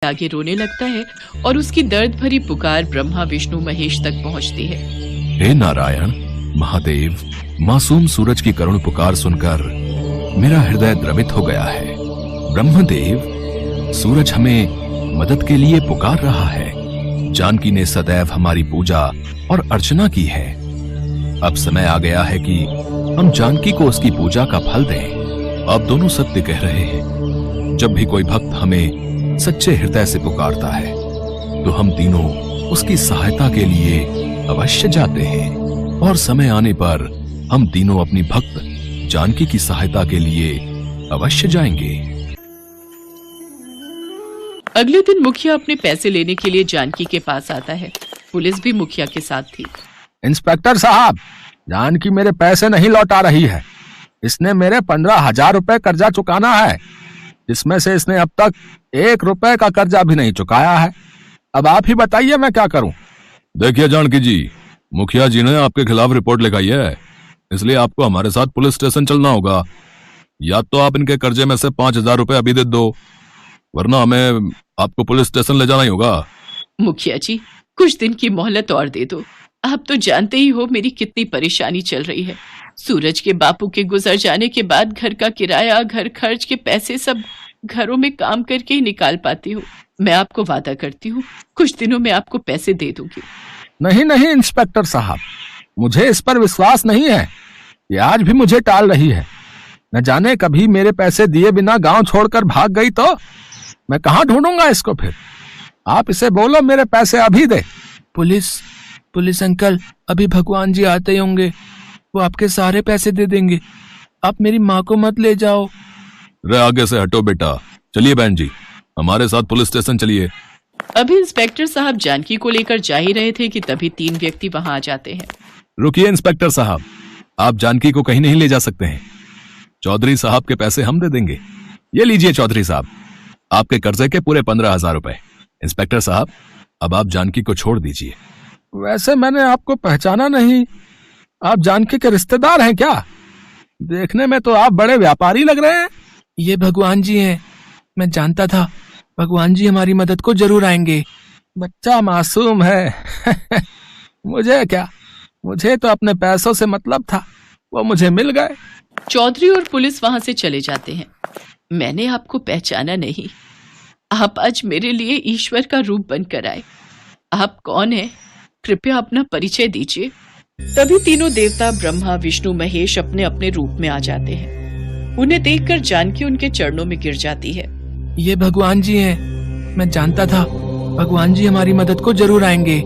आगे रोने लगता है और उसकी दर्द भरी पुकार ब्रह्मा विष्णु महेश तक पहुंचती है। हे नारायण महादेव, मासूम सूरज की करुण पुकार सुनकर मेरा हृदय द्रवित हो गया है। ब्रह्मदेव, सूरज हमें मदद के लिए पुकार रहा है। जानकी ने सदैव हमारी पूजा और अर्चना की है। अब समय आ गया है कि हम जानकी को उसकी पूजा का फल दें। आप दोनों सत्य कह रहे हैं। जब भी कोई भक्त हमें सच्चे हृदय से पुकारता है तो हम तीनों उसकी सहायता के लिए अवश्य जाते हैं, और समय आने पर हम तीनों अपनी भक्त जानकी की सहायता के लिए अवश्य जाएंगे। अगले दिन मुखिया अपने पैसे लेने के लिए जानकी के पास आता है। पुलिस भी मुखिया के साथ थी। इंस्पेक्टर साहब, जानकी मेरे पैसे नहीं लौटा रही है। इसने मेरे 15,000 रुपए कर्जा चुकाना है, जिसमें से इसने अब तक 1 रुपए का कर्जा भी नहीं चुकाया है। अब आप ही बताइए मैं क्या करूं? देखिए जानकी जी, मुखिया जी ने आपके खिलाफ रिपोर्ट लिखाई है, इसलिए आपको हमारे साथ पुलिस स्टेशन चलना होगा। या तो आप इनके कर्जे में से 5,000 रुपए अभी दे दो, वरना हमें आपको पुलिस स्टेशन ले जाना ही होगा। मुखिया जी, कुछ दिन की मोहलत और दे दो। आप तो जानते ही हो मेरी कितनी परेशानी चल रही है। सूरज के बापू के गुजर जाने के बाद घर का किराया, घर खर्च के पैसे सब घरों में काम करके ही निकाल पाती हूँ। मैं आपको वादा करती हूँ, कुछ दिनों में आपको पैसे दे दूंगी। नहीं नहीं इंस्पेक्टर साहब, मुझे इस पर विश्वास नहीं है। ये आज भी मुझे टाल रही है। न जाने कभी मेरे पैसे दिए बिना गांव छोड़कर भाग गई तो मैं कहाँ ढूंढूंगा इसको फिर। आप इसे बोलो मेरे पैसे अभी दे। पुलिस अंकल, अभी भगवान जी आते ही होंगे, वो आपके सारे पैसे दे देंगे। आप मेरी माँ को मत ले जाओ। रे आगे से हटो बेटा। चलिए बहन जी, हमारे साथ पुलिस स्टेशन चलिए। अभी इंस्पेक्टर साहब जानकी को लेकर जा ही रहे थे कि तभी 3 व्यक्ति वहां आ जाते हैं। रुकिए इंस्पेक्टर साहब, आप जानकी को कहीं नहीं ले जा सकते हैं। चौधरी साहब के पैसे हम दे देंगे। ये लीजिए चौधरी साहब, आपके कर्जे के पूरे 15,000 रुपए। इंस्पेक्टर साहब, अब आप जानकी को छोड़ दीजिए। वैसे मैंने आपको पहचाना नहीं। आप जानकी के रिश्तेदार हैं क्या? देखने में तो आप बड़े व्यापारी लग रहे हैं। ये भगवान जी हैं। मैं जानता था भगवान जी हमारी मदद को जरूर आएंगे। बच्चा मासूम है। मुझे क्या, मुझे तो अपने पैसों से मतलब था, वो मुझे मिल गए। चौधरी और पुलिस वहां से चले जाते हैं। मैंने आपको पहचाना नहीं। आप आज मेरे लिए ईश्वर का रूप बनकर आए। आप कौन हैं? कृपया अपना परिचय दीजिए। तभी तीनों देवता ब्रह्मा विष्णु महेश अपने अपने रूप में आ जाते हैं। उन्हें देखकर जानकी उनके चरणों में गिर जाती है। ये भगवान जी हैं। मैं जानता था भगवान जी हमारी मदद को जरूर आएंगे।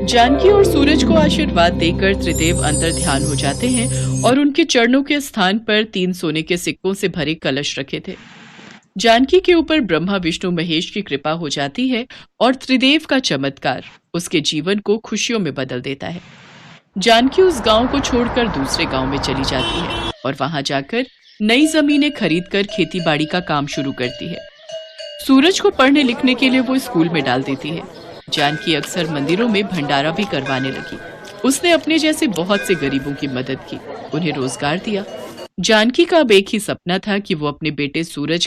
जानकी और सूरज को आशीर्वाद देकर त्रिदेव अंतर ध्यान हो जाते हैं और उनके चरणों के स्थान पर 3 सोने के सिक्कों से भरे कलश रखे थे। जानकी के ऊपर ब्रह्मा विष्णु महेश की कृपा हो जाती है और त्रिदेव का चमत्कार उसके जीवन को खुशियों में बदल देता है। जानकी उस गांव को छोड़कर दूसरे गांव में चली जाती है और वहां जाकर नई जमीनें खरीदकर खेतीबाड़ी का काम शुरू करती है। सूरज को पढ़ने लिखने के लिए वो स्कूल में डाल देती है। जानकी अक्सर मंदिरों में भंडारा भी करवाने लगी। उसने अपने जैसे बहुत से गरीबों की मदद की, उन्हें रोजगार दिया। जानकी का अब एक ही सपना था कि वो अपने बेटे सूरज